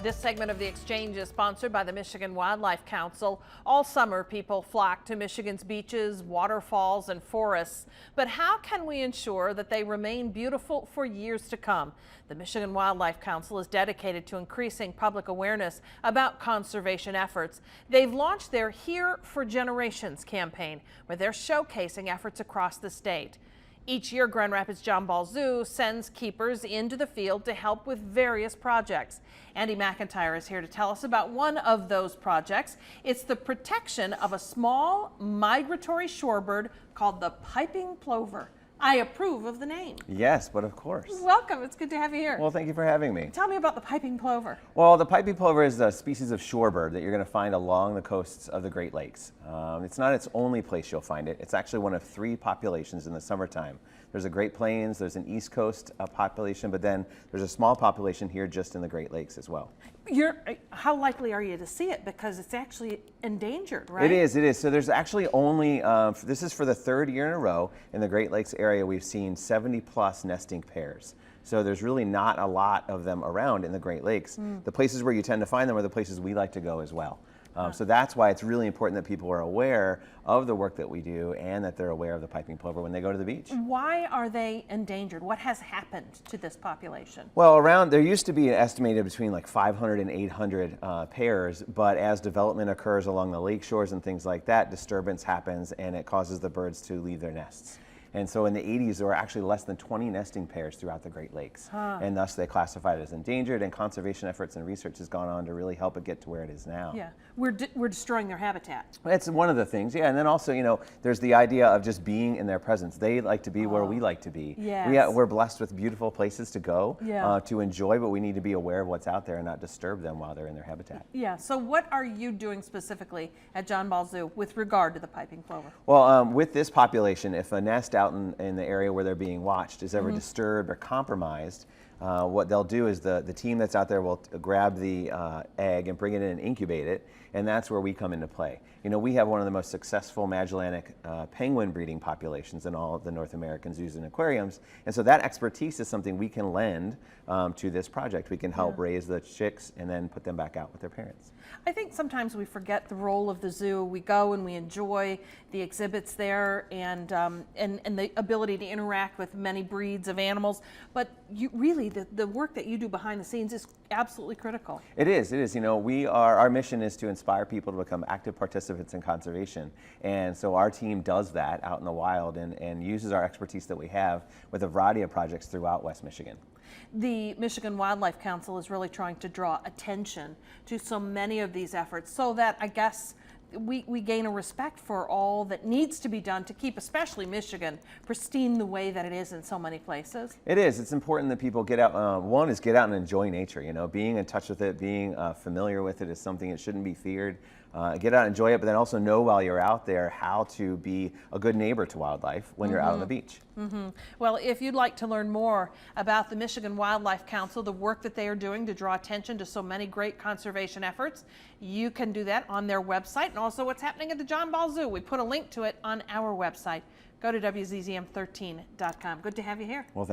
This segment of The Exchange is sponsored by the Michigan Wildlife Council. All summer, people flock to Michigan's beaches, waterfalls, and forests. But how can we ensure that they remain beautiful for years to come? The Michigan Wildlife Council is dedicated to increasing public awareness about conservation efforts. They've launched their Here for Generations campaign, where they're showcasing efforts across the state. Each year, Grand Rapids John Ball Zoo sends keepers into the field to help with various projects. Andy McIntyre is here to tell us about one of those projects. It's the protection of a small migratory shorebird called the Piping Plover. I approve of the name. Yes, but of course. Welcome. It's good to have you here. Well, thank you for having me. Tell me about the Piping Plover. Well, the Piping Plover is a species of shorebird that you're going to find along the coasts of the Great Lakes. It's not its only place you'll find it. It's actually one of 3 populations in the summertime. There's a Great Plains, there's an East Coast population, but then there's a small population here just in the Great Lakes as well. How likely are you to see it? Because it's actually endangered, right? It is. So there's actually only, this is for the 3rd year in a row in the Great Lakes area, we've seen 70 plus nesting pairs. So there's really not a lot of them around in the Great Lakes. The places where you tend to find them are the places we like to go as well. So that's why it's really important that people are aware of the work that we do and that they're aware of the Piping Plover when they go to the beach. Why are they endangered? What has happened to this population? Well, there used to be an estimated between like 500 and 800 pairs, but as development occurs along the lake shores and things like that, disturbance happens and it causes the birds to leave their nests. And so in the 80s, there were actually less than 20 nesting pairs throughout the Great Lakes. And thus they classified it as endangered, and conservation efforts and research has gone on to really help it get to where it is now. Yeah, we're destroying their habitat. It's one of the things, yeah. And then also, you know, there's the idea of just being in their presence. They like to be where we like to be. Yes. We're blessed with beautiful places to go, Yeah. to enjoy, but we need to be aware of what's out there and not disturb them while they're in their habitat. Yeah, so what are you doing specifically at John Ball Zoo with regard to the Piping Plover? Well, with this population, if a nest out in the area where they're being watched is ever disturbed or compromised, what they'll do is the team that's out there will grab the egg and bring it in and incubate it, and that's where we come into play. You know, we have one of the most successful Magellanic penguin breeding populations in all of the North American zoos and aquariums, and so that expertise is something we can lend to this project. We can help raise the chicks and then put them back out with their parents. I think sometimes we forget the role of the zoo. We go and we enjoy the exhibits there and the ability to interact with many breeds of animals, but really the work that you do behind the scenes is absolutely critical. It is. You know, our mission is to inspire people to become active participants in conservation, and so our team does that out in the wild and uses our expertise that we have with a variety of projects throughout West Michigan. The Michigan Wildlife Council is really trying to draw attention to so many of these efforts so that I guess we gain a respect for all that needs to be done to keep especially Michigan pristine the way that it is in so many places. It is. It's important that people get out. One is get out and enjoy nature. You know, being in touch with it, being familiar with it is something that shouldn't be feared. Get out and enjoy it, but then also know while you're out there how to be a good neighbor to wildlife when you're out on the beach. Well, if you'd like to learn more about the Michigan Wildlife Council, the work that they are doing to draw attention to so many great conservation efforts, you can do that on their website, and also what's happening at the John Ball Zoo. We put a link to it on our website. Go to WZZM13.com. Good to have you here. Well,